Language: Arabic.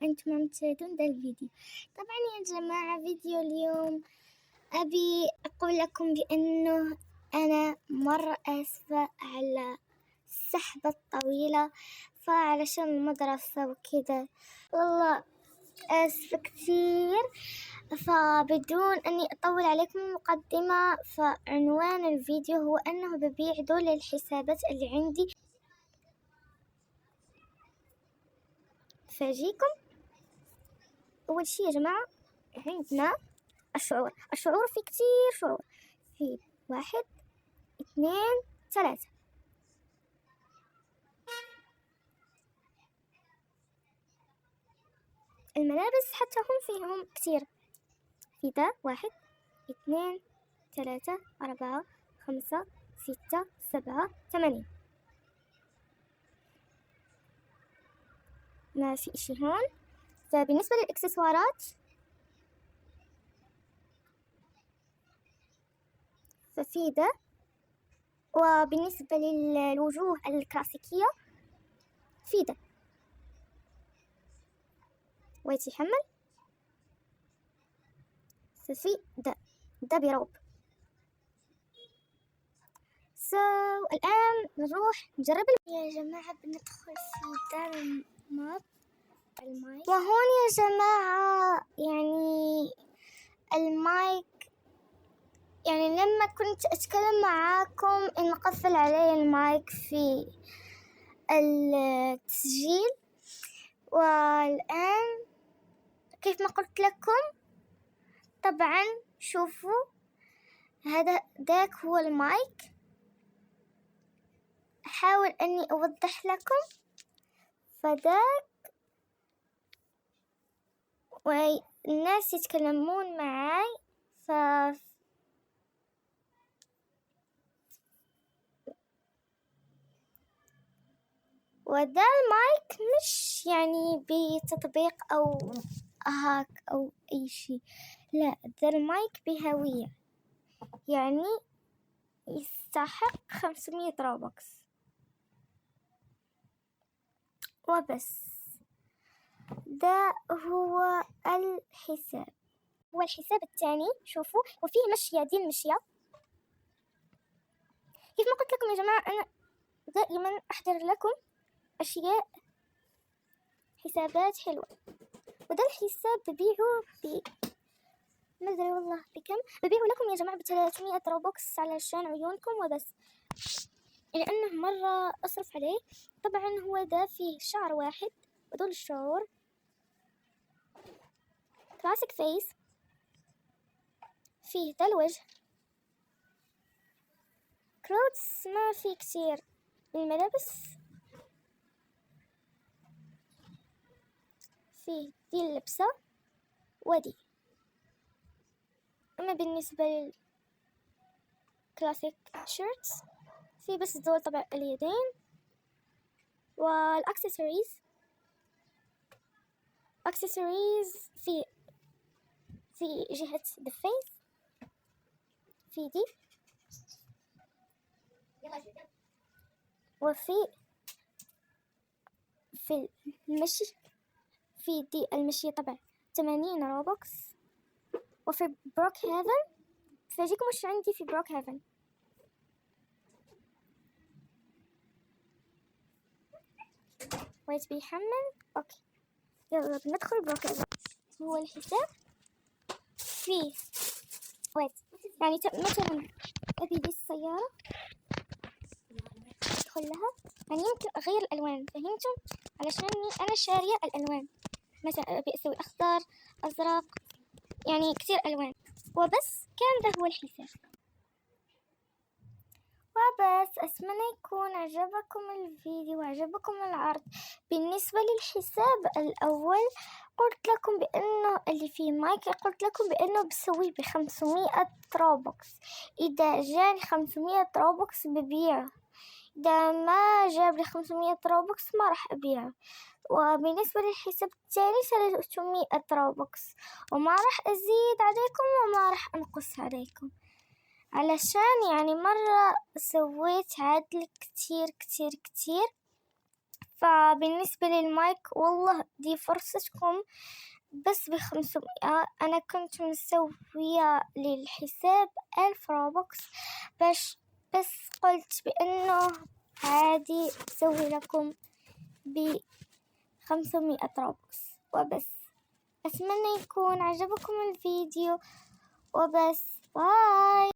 وأنتم عم تشاهدون ده الفيديو. طبعا يا جماعة فيديو اليوم أبي أقول لكم بأنه أنا مرة آسفة على السحبة الطويلة، فعلشان المدرسة وكذا والله آسفة كثير. فبدون أني أطول عليكم المقدمة، فعنوان الفيديو هو أنه ببيع دول الحسابات اللي عندي. فاجيكم أول شي يا جماعة، عندنا الشعور في كتير شعور، في 1 2 3. الملابس حتى هم فيهم كتير، في ده 1 2 3 4 5 6 7 8. ما في اشي هون. فبالنسبة للإكسسوارات ففي ده، وبالنسبة للوجوه الكلاسيكية في ده ويتحمل. ففي ده بيروب. الآن نروح نجرب يا جماعة. بندخل في دار الماء المايك، وهون يا جماعة يعني المايك، يعني لما كنت أتكلم معاكم انقفل علي المايك في التسجيل. والآن كيف ما قلت لكم طبعا شوفوا داك هو المايك. أحاول أني أوضح لكم. فداك والناس يتكلمون معاي. وده المايك مش يعني بتطبيق أو هاك أو أي شيء، لا، ده المايك بهوية، يعني يستحق 500 روبكس وبس. ده هو الحساب. والحساب الثاني شوفوا، وفيه مشية، دي المشية. كيف ما قلت لكم يا جماعة أنا دائما أحضر لكم أشياء حسابات حلوة. وده الحساب ببيعه ما أدري والله بكم. ببيعه لكم يا جماعة ب300 روبوكس علشان عيونكم وبس، لأنه مرة أصرف عليه. طبعا هو ده فيه شعر واحد، ودول الشعور كلاسيك فيس. فيه ده الوجه كلوتس، ما في كتير. الملابس فيه دي اللبسة ودي. أما بالنسبة للكلاسيك شيرتس في بس دول طبع اليدين. والأكسسوارز في جهة الفيس، في دي، وفي المشي، في دي المشي طبعا 80 روبوكس. وفي بروك هيفن فاجيكم وش عندي في بروك هيفن. ويت بيحمل. اوكي يلا بندخل بروك هيفن. هو الحساب فيه ويت، يعني مثلا ابي دي السيارة ادخل لها، يعني يمكن اغير الالوان، فهمتم؟ علشان انا شارية الالوان، مثلا ابي اسوي اخضر ازرق، يعني كتير الوان. وبس كان ده هو الحساب. وبس أتمنى يكون عجبكم الفيديو وعجبكم العرض. بالنسبة للحساب الأول قلت لكم بأنه اللي فيه مايك، قلت لكم بأنه بسوي ب500 روبوكس. إذا جاني 500 روبوكس ببيعه، إذا ما جاب لي 500 روبوكس ما راح أبيعه. وبالنسبة للحساب الثاني 300 روبوكس، وما راح أزيد عليكم وما راح أنقص عليكم، علشان يعني مرة سويت عدل كتير كتير كتير. فبالنسبة للمايك والله دي فرصتكم بس ب500. أنا كنت مسوية للحساب 1000 روبوكس، بس قلت بأنه عادي أسوي لكم ب500 روبوكس وبس. أتمنى يكون عجبكم الفيديو وبس. باي.